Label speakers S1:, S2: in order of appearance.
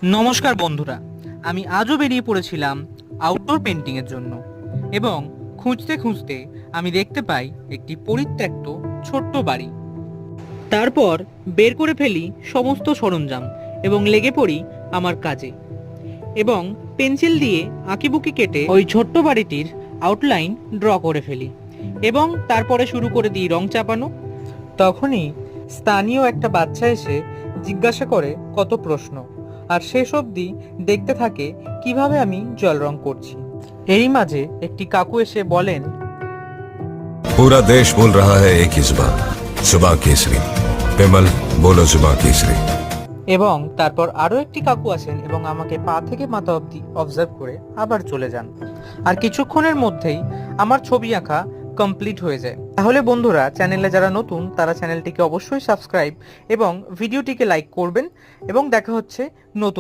S1: নমস্কার বন্ধুরা, আমি আজও বেরিয়ে পড়েছিলাম আউটডোর পেন্টিংয়ের জন্য এবং খুঁজতে খুঁজতে আমি দেখতে পাই একটি পরিত্যক্ত ছোট্ট বাড়ি। তারপর বের করে ফেলি সমস্ত সরঞ্জাম এবং লেগে পড়ি আমার কাজে এবং পেন্সিল দিয়ে আঁকিবুকি কেটে ওই ছোট্ট বাড়িটির আউটলাইন ড্র করে ফেলি এবং তারপরে শুরু করে দিই রং চাপানো। তখনই স্থানীয় একটা বাচ্চা এসে জিজ্ঞাসা করে কত প্রশ্ন, আর শেষ অবধি দেখতে থাকে কিভাবে আমি জল রং করছি। এই মাঝে একটি কাকু এসে বলেন,
S2: पूरा देश बोल रहा है एक ही जुबान, जुबान केसरी। विमल बोलो जुबान केसरी।
S1: এবং তারপর আরো একটি কাকু আসেন এবং আমাকে পা থেকে মাথা অবধি অবজার্ভ করে আবার চলে যান। আর কিছুক্ষণের মধ্যেই আমার ছবি আঁকা কমপ্লিট হয়ে যায়। তাহলে বন্ধুরা, চ্যানেলে যারা নতুন তারা চ্যানেলটিকে অবশ্যই সাবস্ক্রাইব এবং ভিডিওটিকে লাইক করবেন এবং দেখা হচ্ছে নতুন